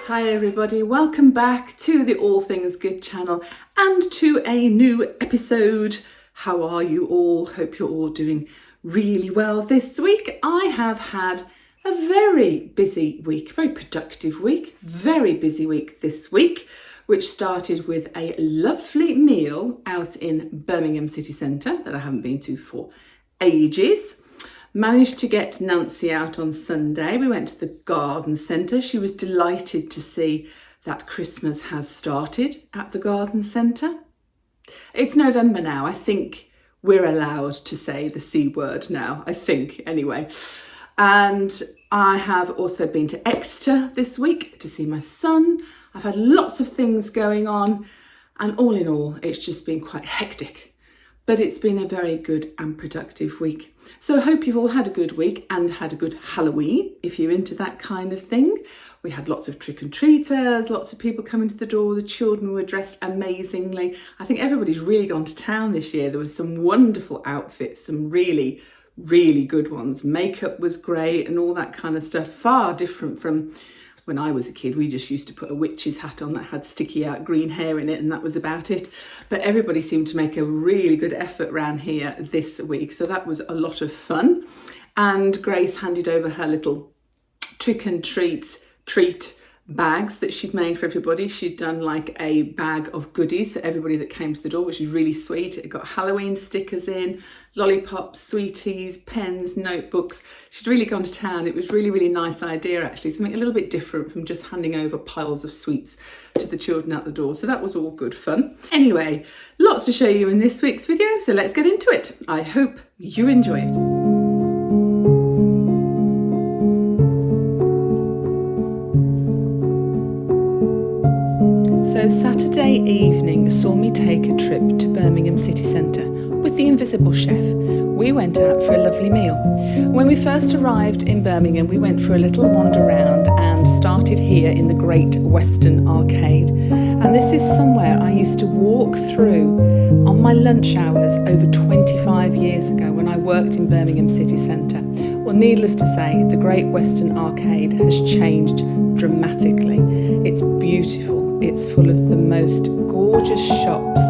Hi everybody, welcome back to the All Things Good channel and to a new episode. How are you all? Hope you're all doing really well this week. I have had a very busy week, very productive week, very busy week this week, which started with a lovely meal out in Birmingham city centre that I haven't been to for ages. Managed to get Nancy out on Sunday. We went to the garden centre. She was delighted to see that Christmas has started at the garden centre. It's November now. I think we're allowed to say the C word now, I think anyway. And I have also been to Exeter this week to see my son. I've had lots of things going on, and all in all, it's just been quite hectic. But it's been a very good and productive week. So I hope you've all had a good week and had a good Halloween, if you're into that kind of thing. We had lots of trick-or-treaters, lots of people coming to the door. The children were dressed amazingly. I think everybody's really gone to town this year. There were some wonderful outfits, some really, really good ones. Makeup was great and all that kind of stuff. Far different from when I was a kid. We just used to put a witch's hat on that had sticky out green hair in it, and that was about it. But everybody seemed to make a really good effort around here this week. So that was a lot of fun. And Grace handed over her little trick and treat bags that she'd made for everybody. She'd done like a bag of goodies for everybody that came to the door, which was really sweet. It got Halloween stickers in, lollipops, sweeties, pens, notebooks. She'd really gone to town. It was really, really nice idea actually. Something a little bit different from just handing over piles of sweets to the children at the door. So that was all good fun. Anyway, lots to show you in this week's video. So let's get into it. I hope you enjoy it. So Saturday evening saw me take a trip to Birmingham city centre with the Invisible Chef. We went out for a lovely meal. When we first arrived in Birmingham, we went for a little wander round and started here in the Great Western Arcade. And this is somewhere I used to walk through on my lunch hours over 25 years ago when I worked in Birmingham city centre. Well, needless to say, the Great Western Arcade has changed dramatically. It's beautiful. It's full of the most gorgeous shops,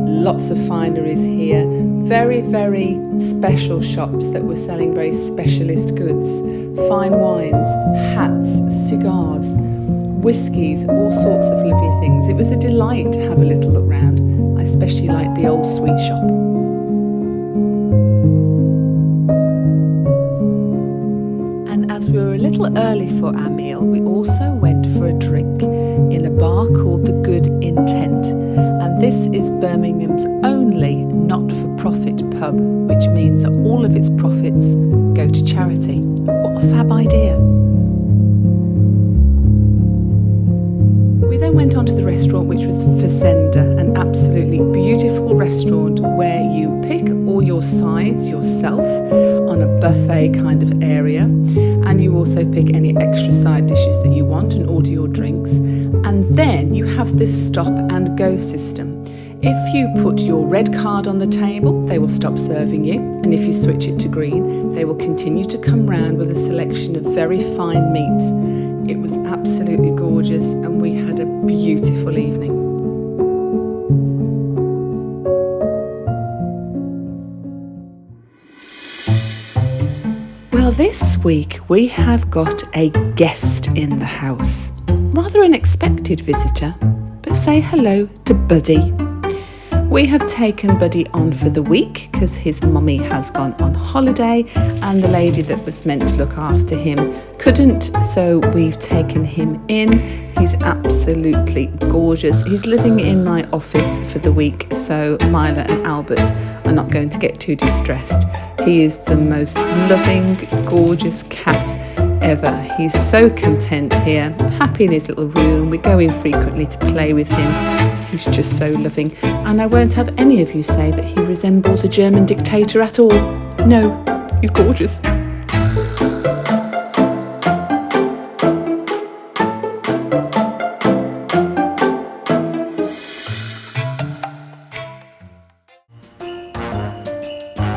lots of fineries here, very, very special shops that were selling very specialist goods, fine wines, hats, cigars, whiskies, all sorts of lovely things. It was a delight to have a little look round. I especially liked the old sweet shop. And as we were a little early for our meal, we also went for a drink in a bar called The Good Intent, and this is Birmingham's only not-for-profit pub, which means that all of its profits go to charity. What a fab idea. We then went on to the restaurant, which was Fazenda, an absolutely beautiful restaurant where you pick all your sides yourself on a buffet kind of area, and you also pick any extra side dishes that you want and order your drinks. And then you have this stop and go system. If you put your red card on the table, they will stop serving you, and if you switch it to green, they will continue to come round with a selection of very fine meats. It was absolutely gorgeous, and we had a beautiful evening. Well, this week we have got a guest in the house. Rather an unexpected visitor, but say hello to Buddy. We have taken Buddy on for the week because his mummy has gone on holiday and the lady that was meant to look after him couldn't, so we've taken him in. He's absolutely gorgeous. He's living in my office for the week, so Mila and Albert are not going to get too distressed. He is the most loving, gorgeous cat ever. He's so content here, happy in his little room. We go in frequently to play with him. He's just so loving, and I won't have any of you say that he resembles a German dictator at all. No, he's gorgeous.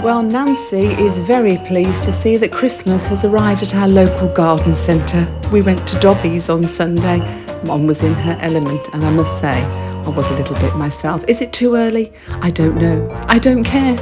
Well, Nancy is very pleased to see that Christmas has arrived at our local garden centre. We went to Dobby's on Sunday Mom was in her element, and I must say, I was a little bit myself. Is it too early? I don't know. I don't care.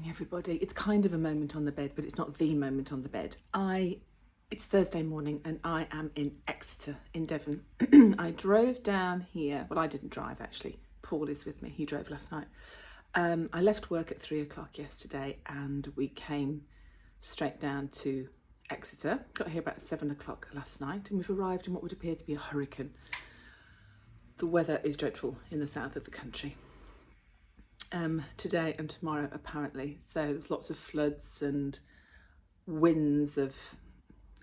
Everybody, it's kind of a moment on the bed, but it's not the moment on the bed. It's Thursday morning and I am in Exeter in Devon. I drove down here. Well, I didn't drive actually. Paul is with me. He drove last night. I left work at 3 o'clock yesterday and we came straight down to Exeter. Got here about 7 o'clock last night and we've arrived in what would appear to be a hurricane. The weather is dreadful in the south of the country. Today and tomorrow apparently, so there's lots of floods and winds of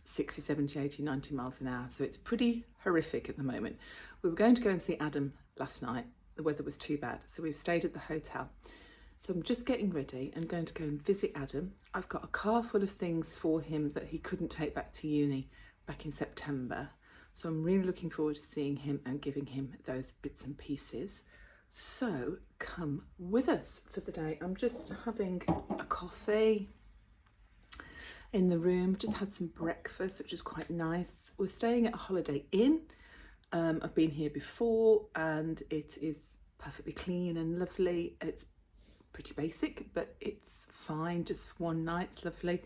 60, 70, 80, 90 miles an hour, so it's pretty horrific at the moment. We were going to go and see Adam last night. The weather was too bad, so we've stayed at the hotel. So I'm just getting ready and going to go and visit Adam. I've got a car full of things for him that he couldn't take back to uni back in September, so I'm really looking forward to seeing him and giving him those bits and pieces. So come with us for the day. I'm just having a coffee in the room, just had some breakfast, which is quite nice. We're staying at a Holiday Inn. I've been here before and it is perfectly clean and lovely. It's pretty basic, but it's fine, just for one night, it's lovely.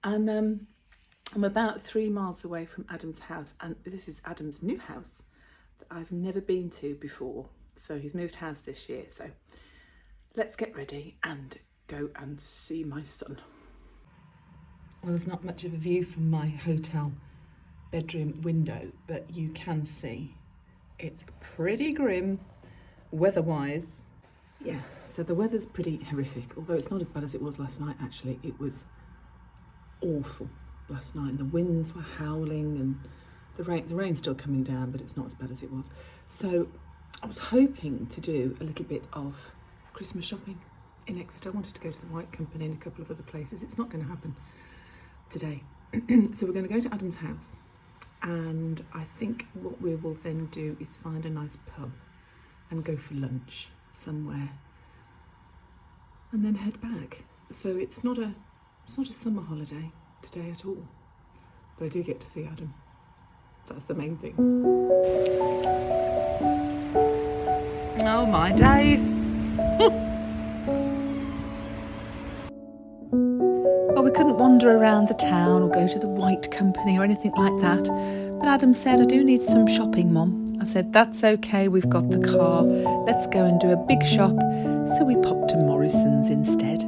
And I'm about 3 miles away from Adam's house, and this is Adam's new house that I've never been to before. So he's moved house this year, so let's get ready and go and see my son. Well, there's not much of a view from my hotel bedroom window, but you can see it's pretty grim weather-wise. Yeah, so the weather's pretty horrific, although it's not as bad as it was last night actually. It was awful last night, and the winds were howling and the rain's still coming down, but it's not as bad as it was. So I was hoping to do a little bit of Christmas shopping in Exeter. I wanted to go to the White Company and a couple of other places. It's not going to happen today. So we're going to go to Adam's house, and I think what we will then do is find a nice pub and go for lunch somewhere and then head back. So it's not a summer holiday today at all, but I do get to see Adam. That's the main thing. Oh my days. Well, we couldn't wander around the town or go to the White Company or anything like that. But Adam said, I do need some shopping, Mum. I said, that's okay, we've got the car. Let's go and do a big shop. So we popped to Morrison's instead.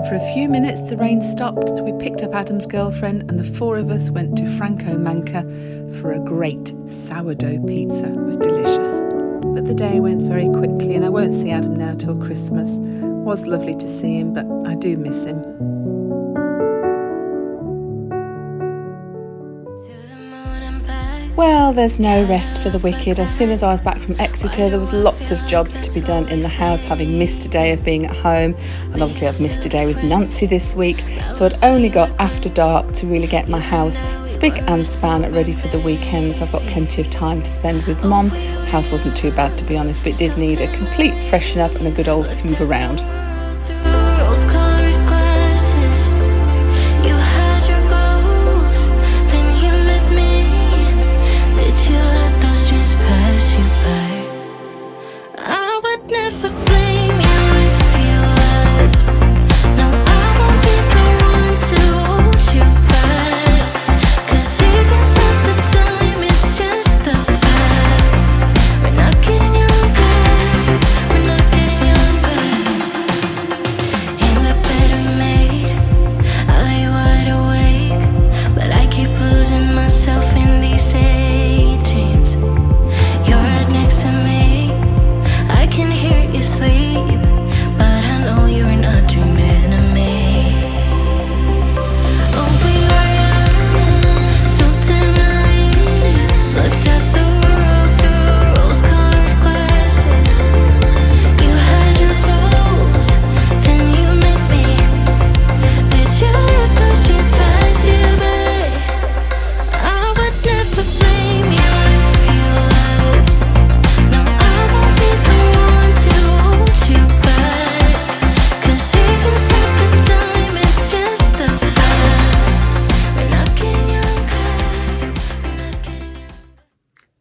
For a few minutes the rain stopped, so we picked up Adam's girlfriend and the four of us went to Franco Manca for a great sourdough pizza. It was delicious. But But the day went very quickly, and I won't see Adam now till Christmas. It was lovely to see him, but I do miss him. Well, there's no rest for the wicked. As soon as I was back from Exeter, there was lots of jobs to be done in the house, having missed a day of being at home. And obviously I've missed a day with Nancy this week. So I'd only got after dark to really get my house spick and span ready for the weekend. So I've got plenty of time to spend with Mom. The house wasn't too bad, to be honest, but it did need a complete freshen up and a good old hoover round.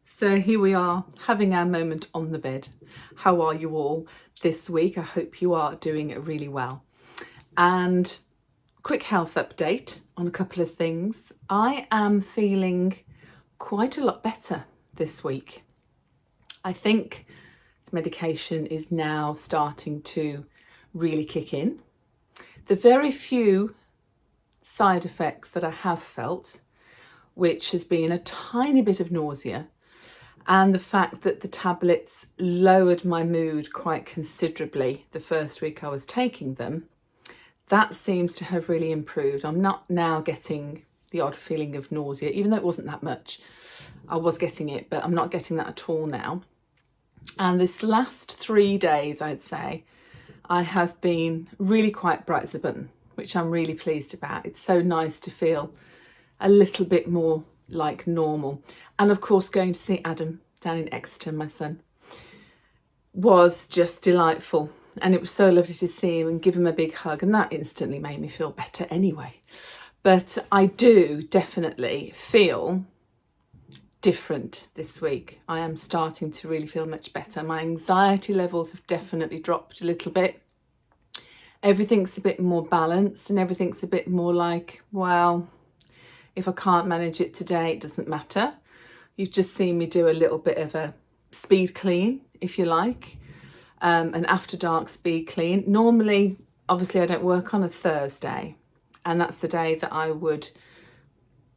So here we are, having our moment on the bed. How are you all this week? I hope you are doing really well. And quick health update on a couple of things. I am feeling quite a lot better this week. I think medication is now starting to really kick in. The very few side effects that I have felt, which has been a tiny bit of nausea, and the fact that the tablets lowered my mood quite considerably the first week I was taking them, that seems to have really improved. I'm not now getting the odd feeling of nausea, even though it wasn't that much. I was getting it, but I'm not getting that at all now. And this last 3 days, I'd say, I have been really quite bright as a button, which I'm really pleased about. It's so nice to feel a little bit more like normal. And of course, going to see Adam down in Exeter, my son, was just delightful. And it was so lovely to see him and give him a big hug. And that instantly made me feel better anyway. But I do definitely feel different this week. I am starting to really feel much better. My anxiety levels have definitely dropped a little bit. Everything's a bit more balanced and everything's a bit more like, well, if I can't manage it today, it doesn't matter. You've just seen me do a little bit of a speed clean, if you like, an after dark speed clean. Normally, obviously, I don't work on a Thursday, and that's the day that I would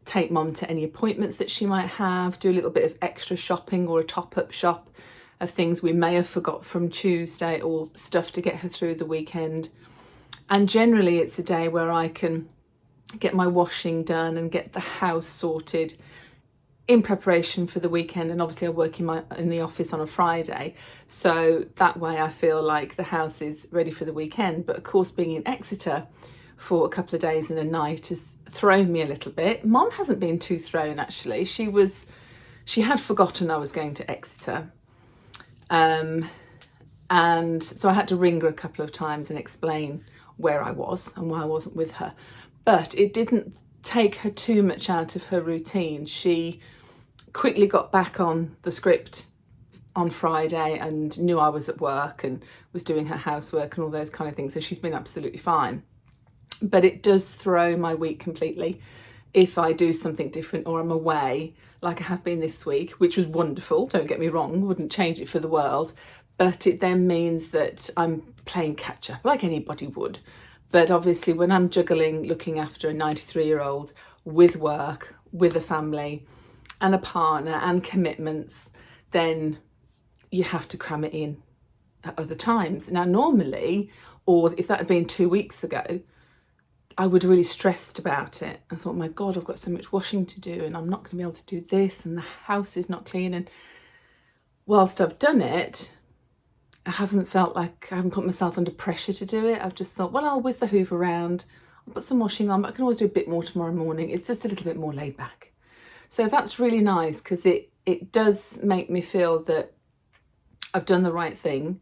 take Mum to any appointments that she might have, do a little bit of extra shopping or a top-up shop of things we may have forgot from Tuesday or stuff to get her through the weekend. And generally, it's a day where I can get my washing done and get the house sorted in preparation for the weekend. And obviously I work in the office on a Friday, so that way I feel like the house is ready for the weekend. But of course, being in Exeter for a couple of days and a night has thrown me a little bit. Mom hasn't been too thrown, actually. She had forgotten I was going to Exeter, and so I had to ring her a couple of times and explain where I was and why I wasn't with her. But it didn't take her too much out of her routine. She quickly got back on the script on Friday and knew I was at work and was doing her housework and all those kind of things. So she's been absolutely fine. But it does throw my week completely if I do something different or I'm away, like I have been this week, which was wonderful. Don't get me wrong, wouldn't change it for the world. But it then means that I'm playing catch up like anybody would. But obviously when I'm juggling looking after a 93-year-old with work, with a family and a partner and commitments, then you have to cram it in at other times. Now, normally, or if that had been 2 weeks ago, I would have really stressed about it. I thought, my God, I've got so much washing to do and I'm not going to be able to do this and the house is not clean. And whilst I've done it, I haven't felt like I haven't put myself under pressure to do it. I've just thought, well, I'll whiz the hoover around, I'll put some washing on, but I can always do a bit more tomorrow morning. It's just a little bit more laid back. So that's really nice because it does make me feel that I've done the right thing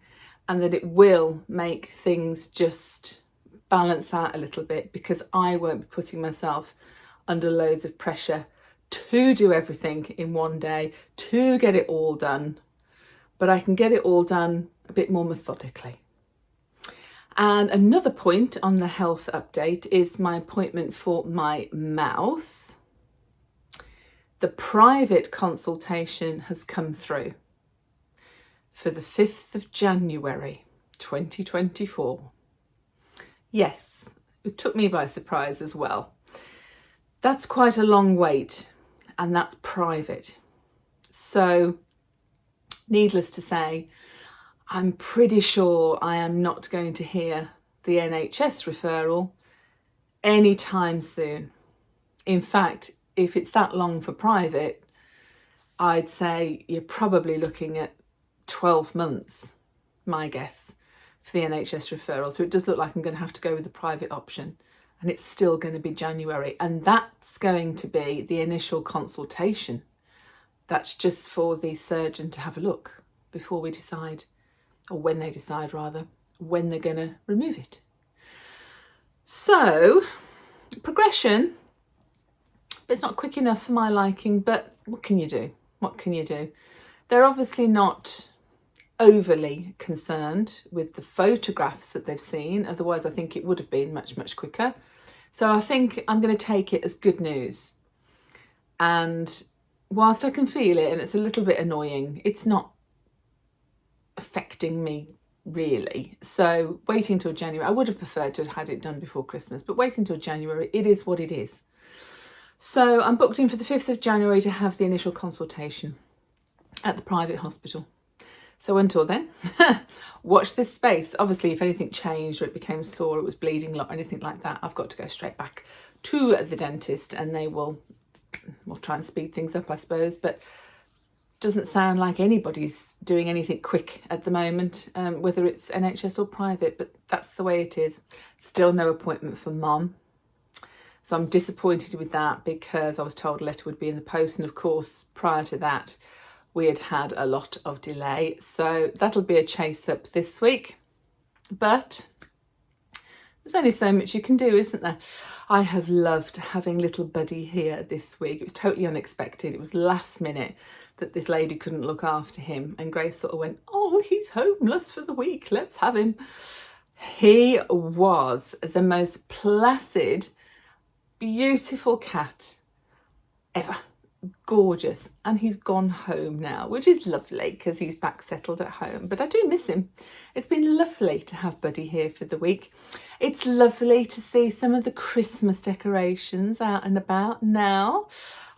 and that it will make things just balance out a little bit, because I won't be putting myself under loads of pressure to do everything in one day, to get it all done, but I can get it all done a bit more methodically. And another point on the health update is my appointment for my mouth. The private consultation has come through for the 5th of January 2024. Yes, it took me by surprise as well. That's quite a long wait, and that's private. So, needless to say, I'm pretty sure I am not going to hear the NHS referral anytime soon. In fact, if it's that long for private, I'd say you're probably looking at 12 months, my guess, for the NHS referral. So it does look like I'm going to have to go with the private option, and it's still going to be January. And that's going to be the initial consultation. That's just for the surgeon to have a look before we decide, or when they decide rather, when they're going to remove it. So, progression, it's not quick enough for my liking, but what can you do? What can you do? They're obviously not overly concerned with the photographs that they've seen. Otherwise, I think it would have been much, much quicker. So I think I'm going to take it as good news. And whilst I can feel it and it's a little bit annoying, it's not affecting me really. So waiting till January, I would have preferred to have had it done before Christmas, but waiting till January, it is what it is. So I'm booked in for the 5th of January to have the initial consultation at the private hospital. So until then, watch this space. Obviously, if anything changed or it became sore, it was bleeding a lot or anything like that, I've got to go straight back to the dentist and they will try and speed things up, I suppose. But doesn't sound like anybody's doing anything quick at the moment, whether it's NHS or private, but that's the way it is. Still no appointment for Mum. So I'm disappointed with that because I was told a letter would be in the post. And of course, prior to that, we had had a lot of delay. So that'll be a chase up this week. But there's only so much you can do, isn't there? I have loved having little Buddy here this week. It was totally unexpected. It was last minute that this lady couldn't look after him. And Grace sort of went, oh, he's homeless for the week. Let's have him. He was the most placid, beautiful cat ever. Gorgeous. And he's gone home now, which is lovely because he's back settled at home, but I do miss him. It's been lovely to have Buddy here for the week. It's lovely to see some of the Christmas decorations out and about now.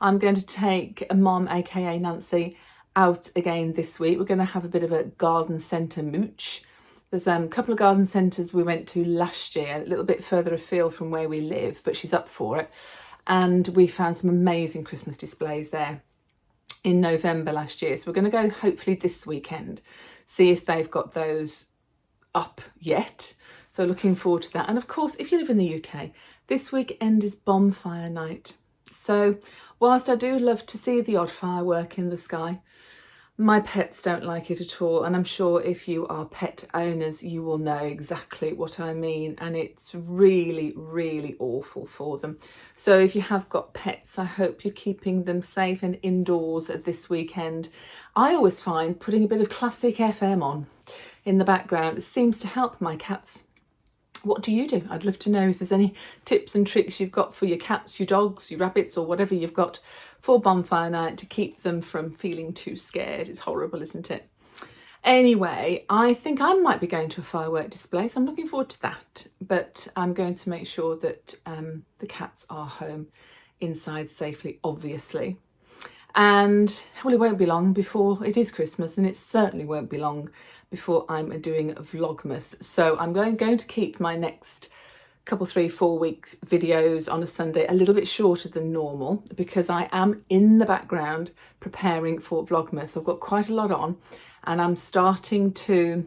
I'm going to take Mom, aka Nancy, out again this week. We're going to have a bit of a garden centre mooch. There's a couple of garden centres we went to last year, a little bit further afield from where we live, but she's up for it. And we found some amazing Christmas displays there in November last year. So we're going to go hopefully this weekend, see if they've got those up yet. So looking forward to that. And of course, if you live in the UK, this weekend is bonfire night. So whilst I do love to see the odd firework in the sky, my pets don't like it at all, and I'm sure if you are pet owners you will know exactly what I mean, and it's really, really awful for them. So if you have got pets, I hope you're keeping them safe and indoors this weekend. I always find putting a bit of classic FM on in the background seems to help my cats. What do you do? I'd love to know if there's any tips and tricks you've got for your cats, your dogs, your rabbits, or whatever you've got for bonfire night to keep them from feeling too scared. It's horrible, isn't it? Anyway, I think I might be going to a firework display, so I'm looking forward to that. But I'm going to make sure that the cats are home inside safely, obviously. And well, it won't be long before it is Christmas, and it certainly won't be long before I'm doing Vlogmas. So I'm going to keep my next couple, 3-4 weeks videos on a Sunday a little bit shorter than normal, because I am in the background preparing for Vlogmas. I've got quite a lot on, and I'm starting to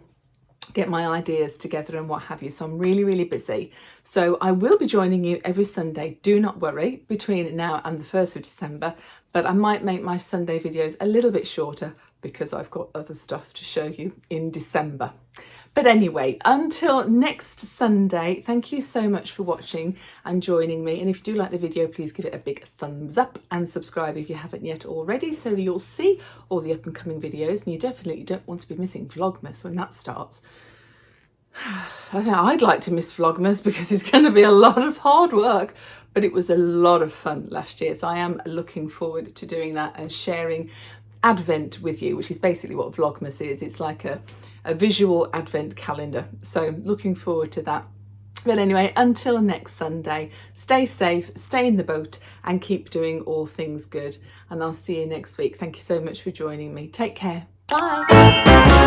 get my ideas together and what have you, so I'm really busy. So I will be joining you every Sunday, do not worry, between now and the 1st of December, but I might make my Sunday videos a little bit shorter because I've got other stuff to show you in December. But anyway, until next Sunday, thank you so much for watching and joining me. And if you do like the video, please give it a big thumbs up and subscribe if you haven't yet already, so that you'll see all the up and coming videos. And you definitely don't want to be missing Vlogmas when that starts. I think I'd like to miss Vlogmas because it's going to be a lot of hard work, but it was a lot of fun last year. So I am looking forward to doing that and sharing Advent with you, which is basically what Vlogmas is. It's like a visual Advent calendar. So looking forward to that. But anyway, until next Sunday, stay safe, stay in the boat, and keep doing all things good. And I'll see you next week. Thank you so much for joining me. Take care. Bye.